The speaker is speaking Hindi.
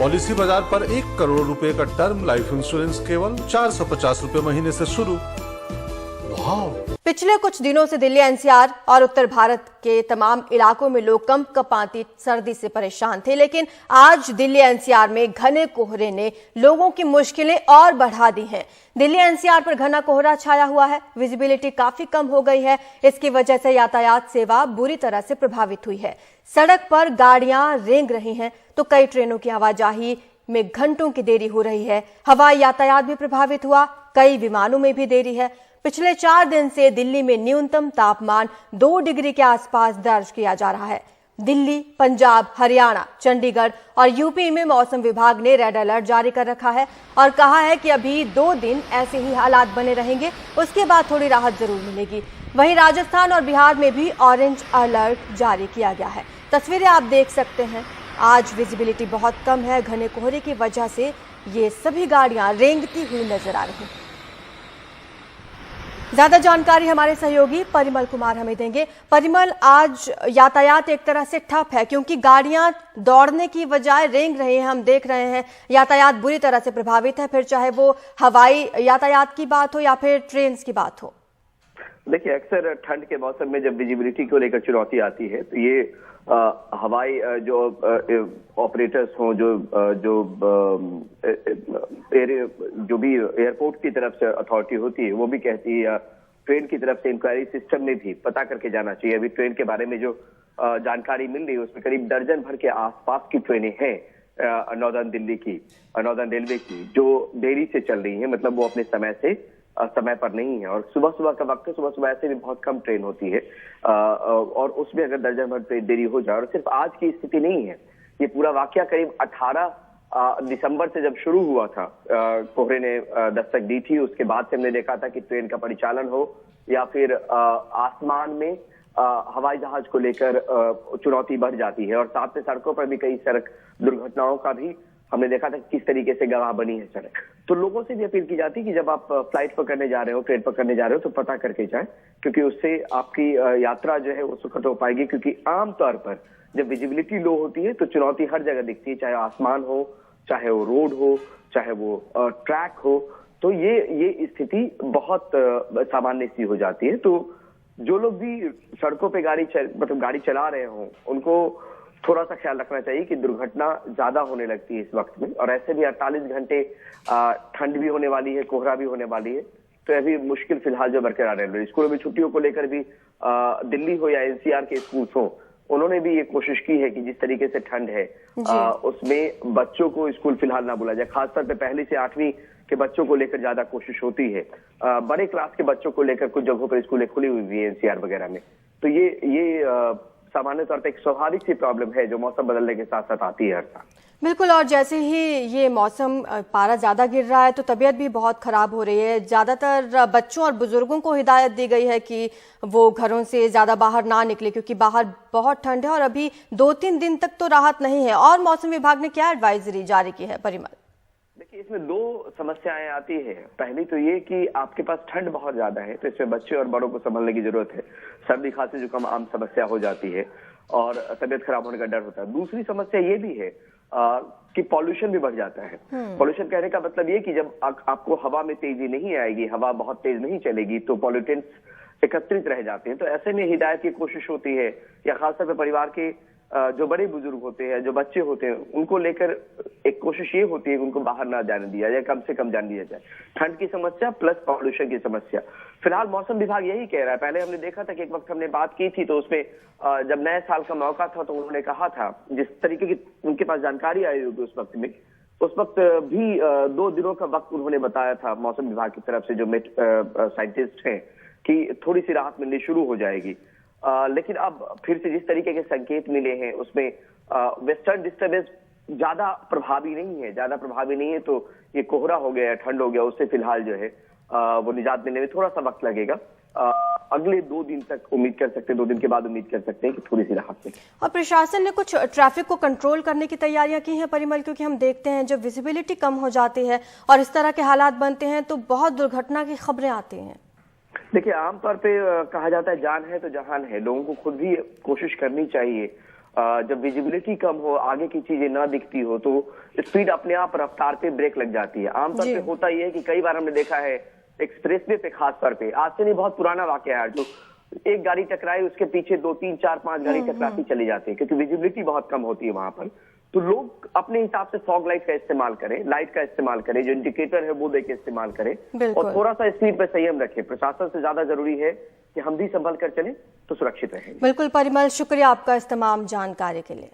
पॉलिसी बाजार पर 1 करोड़ रुपए का टर्म लाइफ इंश्योरेंस केवल 450 रुपए महीने से शुरू। वाह! पिछले कुछ दिनों से दिल्ली एनसीआर और उत्तर भारत के तमाम इलाकों में लोग कंपकंपाती सर्दी से परेशान थे, लेकिन आज दिल्ली एनसीआर में घने कोहरे ने लोगों की मुश्किलें और बढ़ा दी हैं। दिल्ली एनसीआर पर घना कोहरा छाया हुआ है, विजिबिलिटी काफी कम हो गई है। इसकी वजह से यातायात सेवा बुरी तरह से प्रभावित हुई है। सड़क पर गाड़ियां रेंग रही हैं तो कई ट्रेनों की आवाजाही में घंटों की देरी हो रही है। हवाई यातायात भी प्रभावित हुआ, कई विमानों में भी देरी है। पिछले 4 दिन से दिल्ली में न्यूनतम तापमान 2 डिग्री के आसपास दर्ज किया जा रहा है। दिल्ली, पंजाब, हरियाणा, चंडीगढ़ और यूपी में मौसम विभाग ने रेड अलर्ट जारी कर रखा है और कहा है कि अभी 2 दिन ऐसे ही हालात बने रहेंगे, उसके बाद थोड़ी राहत जरूर मिलेगी। वहीं राजस्थान और बिहार में भी ऑरेंज अलर्ट जारी किया गया है। तस्वीरें आप देख सकते हैं। आज विजिबिलिटी बहुत कम है, घने कोहरे की वजह से ये सभी गाड़ियां रेंगती हुई नजर आ रही हैं। ज्यादा जानकारी हमारे सहयोगी परिमल कुमार हमें देंगे। परिमल, आज यातायात एक तरह से ठप है क्योंकि गाड़ियां दौड़ने की बजाय रेंग रही हैं। हम देख रहे हैं यातायात बुरी तरह से प्रभावित है, फिर चाहे वो हवाई यातायात की बात हो या फिर ट्रेन की बात हो। देखिए, अक्सर ठंड के मौसम में जब विजिबिलिटी को लेकर चुनौती आती है तो ये हवाई जो ऑपरेटर्स हों, जो भी एयरपोर्ट की तरफ से अथॉरिटी होती है वो भी कहती है, या ट्रेन की तरफ से इंक्वायरी सिस्टम में भी पता करके जाना चाहिए। अभी ट्रेन के बारे में जो जानकारी मिल रही है उसमें करीब दर्जन भर के आसपास की ट्रेनें हैं नॉर्दर्न दिल्ली की, नॉर्दर्न रेलवे की, जो देरी से चल रही है, मतलब वो अपने समय पर नहीं है। और सुबह सुबह का वक्त है, सुबह सुबह ऐसे भी बहुत कम ट्रेन होती है और उसमें अगर दर्जन भर ट्रेन देरी हो जाए, और सिर्फ आज की स्थिति नहीं है, ये पूरा वाकया करीब 18 दिसंबर से जब शुरू हुआ था, कोहरे ने दस्तक दी थी। उसके बाद से हमने देखा था कि ट्रेन का परिचालन हो या फिर आसमान में हवाई जहाज को लेकर चुनौती बढ़ जाती है, और साथ में सड़कों पर भी कई सड़क दुर्घटनाओं का भी हमने देखा था किस तरीके से गवाह बनी है सड़क। तो लोगों से भी अपील की जाती है कि जब आप फ्लाइट पकड़ने जा रहे हो, ट्रेन पकड़ने जा रहे हो, तो पता करके जाएं, क्योंकि उससे आपकी यात्रा जो है वो सुखद हो पाएगी। क्योंकि आमतौर पर जब विजिबिलिटी लो होती है तो चुनौती हर जगह दिखती है, चाहे आसमान हो, चाहे वो रोड हो, चाहे वो ट्रैक हो। तो ये स्थिति बहुत सामान्य सी हो जाती है। तो जो लोग भी सड़कों पे गाड़ी चला रहे हों, उनको थोड़ा सा ख्याल रखना चाहिए कि दुर्घटना ज्यादा होने लगती है इस वक्त में, और ऐसे भी 48 घंटे ठंड भी होने वाली है, कोहरा भी होने वाली है। तो अभी मुश्किल फिलहाल जो बरकरार है। स्कूलों में छुट्टियों को लेकर भी दिल्ली हो या एनसीआर के स्कूल हो, उन्होंने भी ये कोशिश की है कि जिस तरीके से ठंड है उसमें बच्चों को स्कूल फिलहाल ना बुलाया जाए। खासतौर पे 1 से 8वीं के बच्चों को लेकर ज्यादा कोशिश होती है। बड़े क्लास के बच्चों को लेकर कुछ जगहों पर स्कूलें खुली हुई है एनसीआर वगैरह में। तो ये सामान्य तौर पर एक स्वाभाविक सी प्रॉब्लम है जो मौसम बदलने के साथ साथ आती है हर साल। बिल्कुल, और जैसे ही ये मौसम पारा ज्यादा गिर रहा है तो तबीयत भी बहुत खराब हो रही है। ज्यादातर बच्चों और बुजुर्गों को हिदायत दी गई है कि वो घरों से ज्यादा बाहर ना निकले क्योंकि बाहर बहुत ठंड है और अभी 2-3 दिन तक तो राहत नहीं है। और मौसम विभाग ने क्या एडवाइजरी जारी की है परिमल? देखिए, इसमें 2 समस्याएं आती है। पहली तो ये कि आपके पास ठंड बहुत ज्यादा है, तो इसमें बच्चे और बड़ों को संभलने की जरूरत है। सर्दी खांसी जुकाम आम समस्या हो जाती है और तबियत खराब होने का डर होता है। दूसरी समस्या ये भी है कि पॉल्यूशन भी बढ़ जाता है। पॉल्यूशन कहने का मतलब ये कि जब आपको हवा में तेजी नहीं आएगी, हवा बहुत तेज नहीं चलेगी, तो पॉल्यूटेंट्स एकत्रित रह जाते हैं। तो ऐसे में हिदायत की कोशिश होती है, या खासतौर पर परिवार के जो बड़े बुजुर्ग होते हैं, जो बच्चे होते हैं, उनको लेकर एक कोशिश ये होती है कि उनको बाहर ना जाने दिया जाए, कम से कम जाने दिया जाए। ठंड की समस्या प्लस पॉल्यूशन की समस्या। फिलहाल मौसम विभाग यही कह रहा है। पहले हमने देखा था कि एक वक्त हमने बात की थी, तो उसमें जब नए साल का मौका था तो उन्होंने कहा था, जिस तरीके की उनके पास जानकारी आई होगी उस वक्त में, उस वक्त भी 2 दिनों का वक्त उन्होंने बताया था मौसम विभाग की तरफ से, जो साइंटिस्ट हैं, कि थोड़ी सी राहत मिलनी शुरू हो जाएगी। लेकिन अब फिर से जिस तरीके के संकेत मिले हैं उसमें वेस्टर्न डिस्टर्बेंस ज्यादा प्रभावी नहीं है। तो ये कोहरा हो गया, ठंड हो गया, उससे फिलहाल जो है वो निजात मिलने में थोड़ा सा वक्त लगेगा। अगले 2 दिन तक उम्मीद कर सकते हैं, 2 दिन के बाद उम्मीद कर सकते हैं कि थोड़ी सी राहत मिले। और प्रशासन ने कुछ ट्रैफिक को कंट्रोल करने की तैयारियां की हैं परिमल, क्योंकि हम देखते हैं जब विजिबिलिटी कम हो जाती है और इस तरह के हालात बनते हैं तो बहुत दुर्घटना की खबरें आती हैं। देखिए, आमतौर पे कहा जाता है जान है तो जहान है। लोगों को खुद भी कोशिश करनी चाहिए जब विजिबिलिटी कम हो, आगे की चीजें ना दिखती हो, तो स्पीड अपने आप रफ्तार पे ब्रेक लग जाती है। आमतौर पे होता यह है कि कई बार हमने देखा है एक्सप्रेसवे पे, खास तौर पे, आज से नहीं बहुत पुराना वाकया है, जो एक गाड़ी टकराई उसके पीछे 2, 3, 4, 5 गाड़ी टकराती चली जाती है, क्योंकि विजिबिलिटी बहुत कम होती है वहां पर। तो लोग अपने हिसाब से फॉग लाइट का इस्तेमाल करें, लाइट का इस्तेमाल करें, जो इंडिकेटर है वो देके इस्तेमाल करें, और थोड़ा सा स्पीड पर संयम रखें। प्रशासन से ज्यादा जरूरी है कि हम भी संभल कर चलें तो सुरक्षित रहेंगे। बिल्कुल परिमल, शुक्रिया आपका इस तमाम जानकारी के लिए।